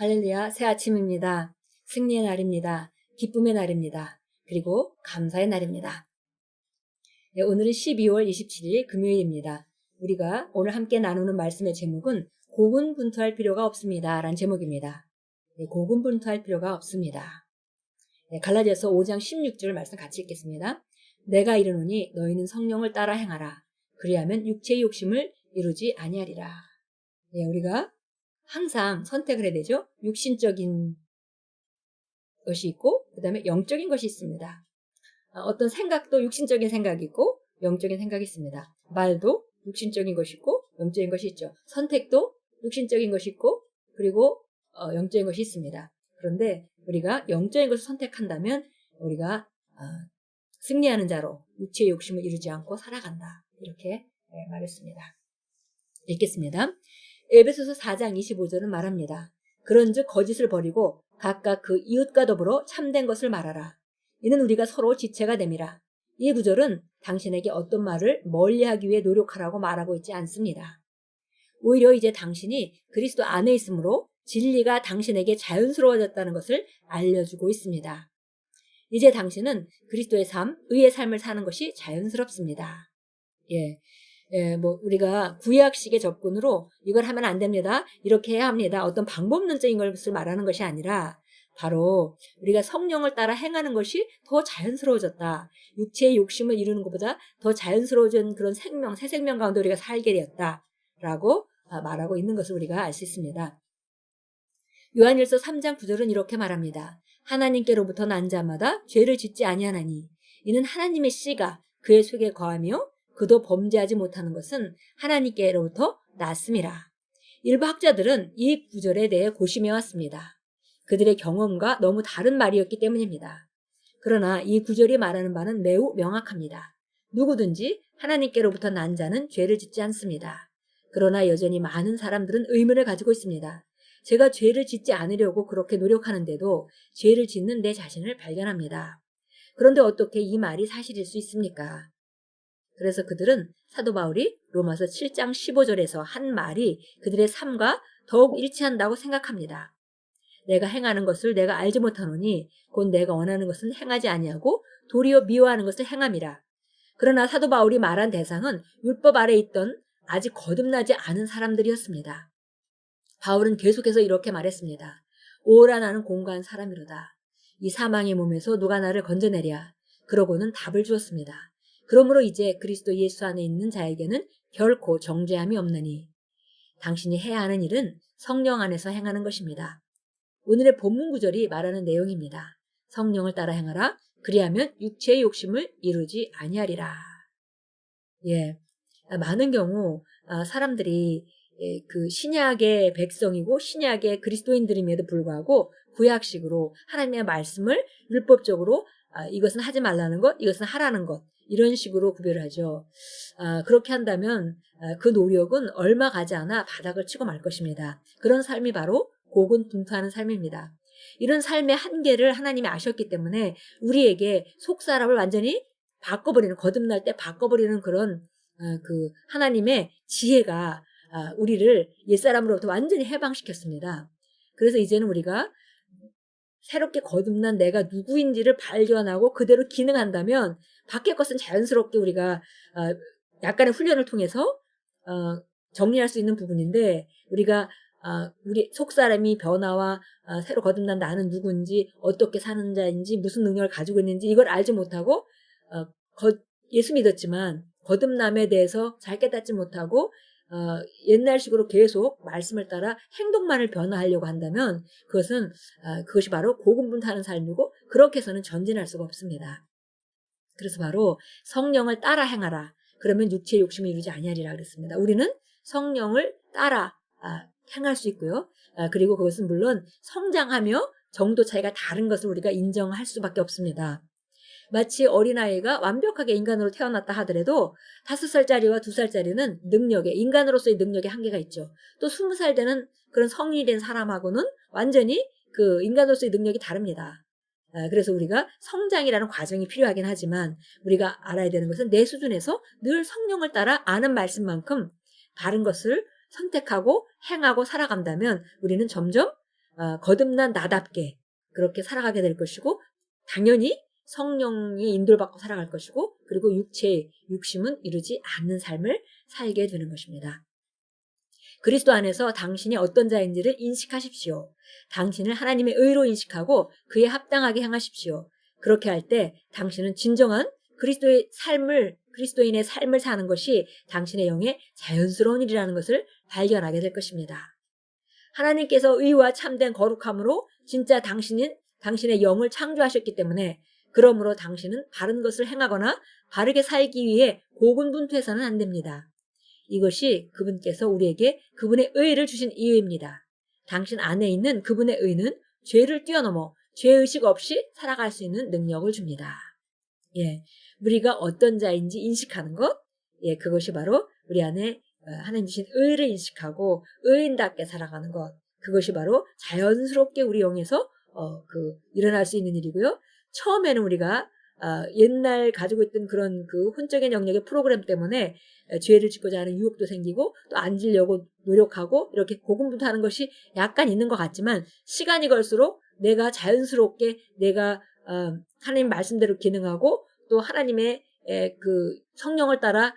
할렐루야, 새 아침입니다. 승리의 날입니다. 기쁨의 날입니다. 그리고 감사의 날입니다. 네, 오늘은 12월 27일 금요일입니다. 우리가 오늘 함께 나누는 말씀의 제목은 고군분투할 필요가 없습니다. 라는 제목입니다. 네, 고군분투할 필요가 없습니다. 네, 갈라디아서 5장 16절 말씀 같이 읽겠습니다. 내가 이르노니 너희는 성령을 따라 행하라. 그리하면 육체의 욕심을 이루지 아니하리라. 네, 우리가 항상 선택을 해야 되죠. 육신적인 것이 있고 그 다음에 영적인 것이 있습니다. 어떤 생각도 육신적인 생각이 있고 영적인 생각이 있습니다. 말도 육신적인 것이 있고 영적인 것이 있죠. 선택도 육신적인 것이 있고 그리고 영적인 것이 있습니다. 그런데 우리가 영적인 것을 선택한다면 우리가 승리하는 자로 육체의 욕심을 이루지 않고 살아간다. 이렇게 말했습니다. 읽겠습니다. 에베소서 4장 25절은 말합니다. 그런즉 거짓을 버리고 각각 그 이웃과 더불어 참된 것을 말하라. 이는 우리가 서로 지체가 됨이라. 이 구절은 당신에게 어떤 말을 멀리하기 위해 노력하라고 말하고 있지 않습니다. 오히려 이제 당신이 그리스도 안에 있으므로 진리가 당신에게 자연스러워졌다는 것을 알려주고 있습니다. 이제 당신은 그리스도의 삶, 의의 삶을 사는 것이 자연스럽습니다. 우리가 구약식의 접근으로 이걸 하면 안 됩니다. 이렇게 해야 합니다. 어떤 방법론적인 것을 말하는 것이 아니라 바로 우리가 성령을 따라 행하는 것이 더 자연스러워졌다. 육체의 욕심을 이루는 것보다 더 자연스러워진 그런 생명, 새 생명 가운데 우리가 살게 되었다라고 말하고 있는 것을 우리가 알 수 있습니다. 요한일서 3장 9절은 이렇게 말합니다. 하나님께로부터 난 자마다 죄를 짓지 아니하나니 이는 하나님의 씨가 그의 속에 거하며 그도 범죄하지 못하는 것은 하나님께로부터 났음이라. 일부 학자들은 이 구절에 대해 고심해 왔습니다. 그들의 경험과 너무 다른 말이었기 때문입니다. 그러나 이 구절이 말하는 바는 매우 명확합니다. 누구든지 하나님께로부터 난 자는 죄를 짓지 않습니다. 그러나 여전히 많은 사람들은 의문을 가지고 있습니다. 제가 죄를 짓지 않으려고 그렇게 노력하는데도 죄를 짓는 내 자신을 발견합니다. 그런데 어떻게 이 말이 사실일 수 있습니까? 그래서 그들은 사도 바울이 로마서 7장 15절에서 한 말이 그들의 삶과 더욱 일치한다고 생각합니다. 내가 행하는 것을 내가 알지 못하노니 곧 내가 원하는 것은 행하지 아니하고 도리어 미워하는 것을 행함이라. 그러나 사도 바울이 말한 대상은 율법 아래 있던 아직 거듭나지 않은 사람들이었습니다. 바울은 계속해서 이렇게 말했습니다. 오라 나는 공고한 사람이로다. 이 사망의 몸에서 누가 나를 건져내랴. 그러고는 답을 주었습니다. 그러므로 이제 그리스도 예수 안에 있는 자에게는 결코 정죄함이 없느니 당신이 해야 하는 일은 성령 안에서 행하는 것입니다. 오늘의 본문 구절이 말하는 내용입니다. 성령을 따라 행하라. 그리하면 육체의 욕심을 이루지 아니하리라. 많은 경우 사람들이 그 신약의 백성이고 신약의 그리스도인들임에도 불구하고 구약식으로 하나님의 말씀을 율법적으로 이것은 하지 말라는 것, 이것은 하라는 것 이런 식으로 구별을 하죠. 그렇게 한다면 그 노력은 얼마 가지 않아 바닥을 치고 말 것입니다. 그런 삶이 바로 고군분투하는 삶입니다. 이런 삶의 한계를 하나님이 아셨기 때문에 우리에게 속사람을 완전히 바꿔버리는, 거듭날 때 바꿔버리는 그런 그 하나님의 지혜가 우리를 옛사람으로부터 완전히 해방시켰습니다. 그래서 이제는 우리가 새롭게 거듭난 내가 누구인지를 발견하고 그대로 기능한다면 밖의 것은 자연스럽게 우리가 약간의 훈련을 통해서 정리할 수 있는 부분인데 우리가 우리 속사람이 변화와 새로 거듭난 나는 누구인지 어떻게 사는 자인지 무슨 능력을 가지고 있는지 이걸 알지 못하고 예수 믿었지만 거듭남에 대해서 잘 깨닫지 못하고 옛날식으로 계속 말씀을 따라 행동만을 변화하려고 한다면 그것이 바로 고군분투하는 삶이고 그렇게 해서는 전진할 수가 없습니다. 그래서 바로 성령을 따라 행하라. 그러면 육체의 욕심을 이루지 아니하리라 그랬습니다. 우리는 성령을 따라 행할 수 있고요. 그리고 그것은 물론 성장하며 정도 차이가 다른 것을 우리가 인정할 수밖에 없습니다. 마치 어린아이가 완벽하게 인간으로 태어났다 하더라도 5살짜리와 2살짜리는 인간으로서의 능력에 한계가 있죠. 또 20살 되는 그런 성인이 된 사람하고는 완전히 그 인간으로서의 능력이 다릅니다. 그래서 우리가 성장이라는 과정이 필요하긴 하지만 우리가 알아야 되는 것은 내 수준에서 늘 성령을 따라 아는 말씀만큼 바른 것을 선택하고 행하고 살아간다면 우리는 점점 거듭난 나답게 그렇게 살아가게 될 것이고 당연히 성령의 인도를 받고 살아갈 것이고 그리고 육심은 이루지 않는 삶을 살게 되는 것입니다. 그리스도 안에서 당신이 어떤 자인지를 인식하십시오. 당신을 하나님의 의로 인식하고 그에 합당하게 행하십시오. 그렇게 할 때 당신은 진정한 그리스도인의 삶을 사는 것이 당신의 영의 자연스러운 일이라는 것을 발견하게 될 것입니다. 하나님께서 의와 참된 거룩함으로 진짜 당신의 영을 창조하셨기 때문에 그러므로 당신은 바른 것을 행하거나 바르게 살기 위해 고군분투해서는 안 됩니다. 이것이 그분께서 우리에게 그분의 의를 주신 이유입니다. 당신 안에 있는 그분의 의는 죄를 뛰어넘어 죄의식 없이 살아갈 수 있는 능력을 줍니다. 예, 우리가 어떤 자인지 인식하는 것, 예, 그것이 바로 우리 안에 하나님 주신 의를 인식하고 의인답게 살아가는 것, 그것이 바로 자연스럽게 우리 영에서 일어날 수 있는 일이고요. 처음에는 우리가 옛날 가지고 있던 그런 그 혼적인 영역의 프로그램 때문에 죄를 짓고자 하는 유혹도 생기고 또 안 지려고 노력하고 이렇게 고군분투하는 것이 약간 있는 것 같지만 시간이 갈수록 내가 자연스럽게 내가 하나님 말씀대로 기능하고 또 하나님의 그 성령을 따라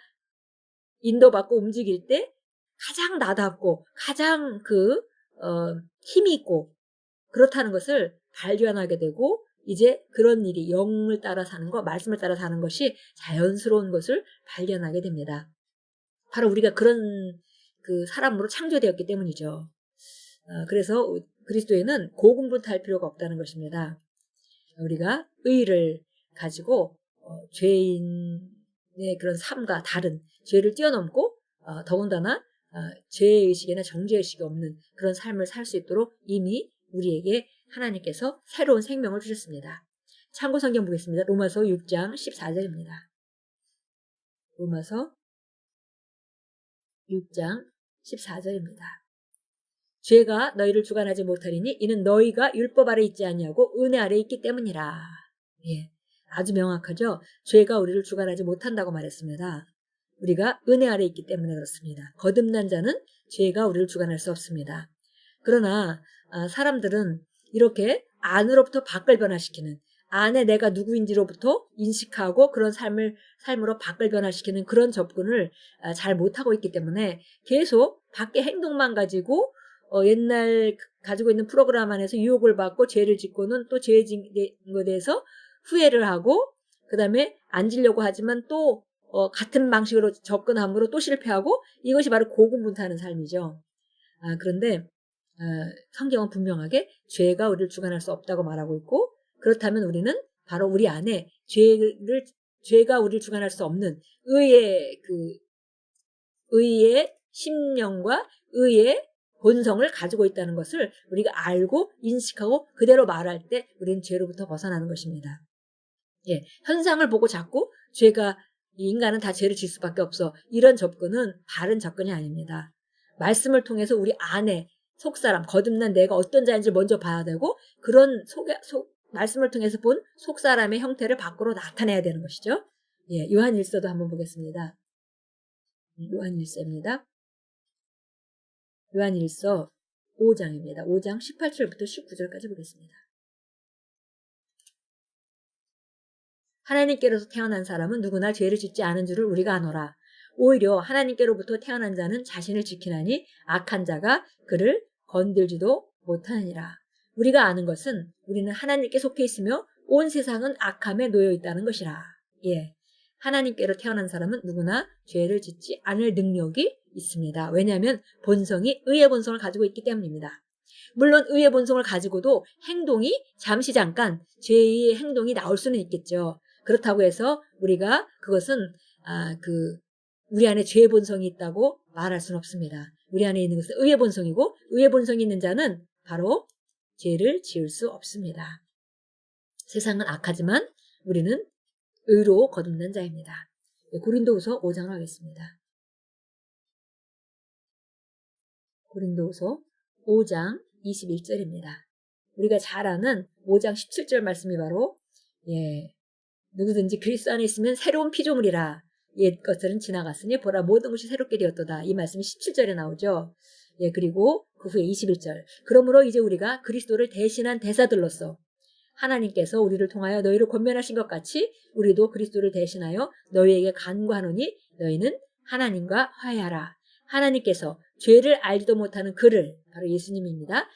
인도받고 움직일 때 가장 나답고 가장 힘이 있고 그렇다는 것을 발견하게 되고 이제 그런 일이 영을 따라 사는 것, 말씀을 따라 사는 것이 자연스러운 것을 발견하게 됩니다. 바로 우리가 그런 그 사람으로 창조되었기 때문이죠. 그래서 그리스도에는 고군분투할 필요가 없다는 것입니다. 우리가 의를 가지고 죄인의 그런 삶과 다른 죄를 뛰어넘고 더군다나 죄의식이나 정죄의식이 없는 그런 삶을 살 수 있도록 이미 우리에게 하나님께서 새로운 생명을 주셨습니다. 참고 성경 보겠습니다. 로마서 6장 14절입니다. 로마서 6장 14절입니다. 죄가 너희를 주관하지 못하리니 이는 너희가 율법 아래 있지 아니하고 은혜 아래 있기 때문이라. 예, 아주 명확하죠. 죄가 우리를 주관하지 못한다고 말했습니다. 우리가 은혜 아래 있기 때문에 그렇습니다. 거듭난 자는 죄가 우리를 주관할 수 없습니다. 그러나 사람들은 이렇게 안으로부터 밖을 변화시키는 안에 내가 누구인지로부터 인식하고 그런 삶으로 밖을 변화시키는 그런 접근을 잘 못하고 있기 때문에 계속 밖의 행동만 가지고 옛날 가지고 있는 프로그램 안에서 유혹을 받고 죄를 짓고는 또 죄에 진 것에 대해서 후회를 하고 그 다음에 안 지려고 하지만 또 같은 방식으로 접근함으로 또 실패하고 이것이 바로 고군분투하는 삶이죠. 그런데 성경은 분명하게 죄가 우리를 주관할 수 없다고 말하고 있고 그렇다면 우리는 바로 우리 안에 죄가 우리를 주관할 수 없는 의의 심령과 의의 본성을 가지고 있다는 것을 우리가 알고 인식하고 그대로 말할 때 우리는 죄로부터 벗어나는 것입니다. 예, 현상을 보고 자꾸 이 인간은 다 죄를 질 수밖에 없어. 이런 접근은 바른 접근이 아닙니다. 말씀을 통해서 우리 안에 속사람, 거듭난 내가 어떤 자인지 먼저 봐야 되고 그런 말씀을 통해서 본 속사람의 형태를 밖으로 나타내야 되는 것이죠. 예, 요한일서도 한번 보겠습니다. 요한일서입니다. 요한일서 5장입니다. 5장 18절부터 19절까지 보겠습니다. 하나님께로서 태어난 사람은 누구나 죄를 짓지 않은 줄을 우리가 아노라. 오히려 하나님께로부터 태어난 자는 자신을 지키나니 악한 자가 그를 건들지도 못하느니라. 우리가 아는 것은 우리는 하나님께 속해 있으며 온 세상은 악함에 놓여 있다는 것이라. 예, 하나님께로 태어난 사람은 누구나 죄를 짓지 않을 능력이 있습니다. 왜냐하면 본성이 의의 본성을 가지고 있기 때문입니다. 물론 의의 본성을 가지고도 행동이 잠깐 죄의 행동이 나올 수는 있겠죠. 그렇다고 해서 우리가 그것은 우리 안에 죄의 본성이 있다고 말할 수는 없습니다. 우리 안에 있는 것은 의의 본성이고 의의 본성이 있는 자는 바로 죄를 지을 수 없습니다. 세상은 악하지만 우리는 의로 거듭난 자입니다. 고린도후서 5장을 하겠습니다. 고린도후서 5장 21절입니다. 우리가 잘 아는 5장 17절 말씀이 바로 누구든지 그리스도 안에 있으면 새로운 피조물이라 옛 것들은 지나갔으니 보라 모든 것이 새롭게 되었도다. 이 말씀이 17절에 나오죠. 예, 그리고 그 후에 21절. 그러므로 이제 우리가 그리스도를 대신한 대사들로서 하나님께서 우리를 통하여 너희를 권면하신 것 같이 우리도 그리스도를 대신하여 너희에게 간구하노니 너희는 하나님과 화해하라. 하나님께서 죄를 알지도 못하는 그를, 바로 예수님입니다.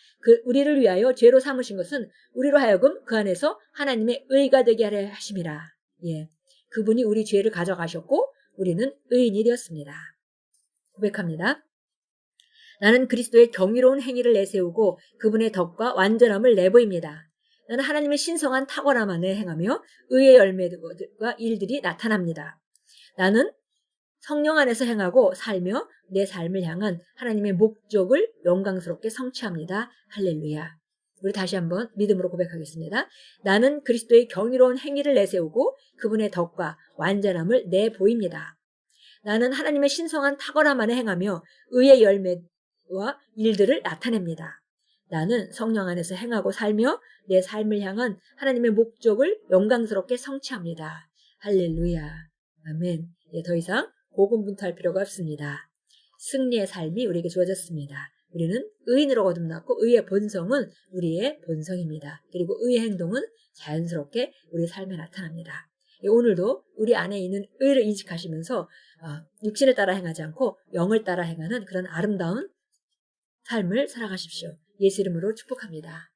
우리를 위하여 죄로 삼으신 것은 우리로 하여금 그 안에서 하나님의 의가 되게 하려 하심이라. 예, 그분이 우리 죄를 가져가셨고 우리는 의인이 되었습니다. 고백합니다. 나는 그리스도의 경이로운 행위를 내세우고 그분의 덕과 완전함을 내보입니다. 나는 하나님의 신성한 탁월함 안에 행하며 의의 열매들과 일들이 나타납니다. 나는 성령 안에서 행하고 살며 내 삶을 향한 하나님의 목적을 영광스럽게 성취합니다. 할렐루야. 우리 다시 한번 믿음으로 고백하겠습니다. 나는 그리스도의 경이로운 행위를 내세우고 그분의 덕과 완전함을 내보입니다. 나는 하나님의 신성한 탁월함 안에 행하며 의의 열매와 일들을 나타냅니다. 나는 성령 안에서 행하고 살며 내 삶을 향한 하나님의 목적을 영광스럽게 성취합니다. 할렐루야. 아멘. 예, 더 이상 고군분투할 필요가 없습니다. 승리의 삶이 우리에게 주어졌습니다. 우리는 의인으로 거듭났고 의의 본성은 우리의 본성입니다. 그리고 의의 행동은 자연스럽게 우리 삶에 나타납니다. 오늘도 우리 안에 있는 의를 인식하시면서 육신을 따라 행하지 않고 영을 따라 행하는 그런 아름다운 삶을 살아가십시오. 예수 이름으로 축복합니다.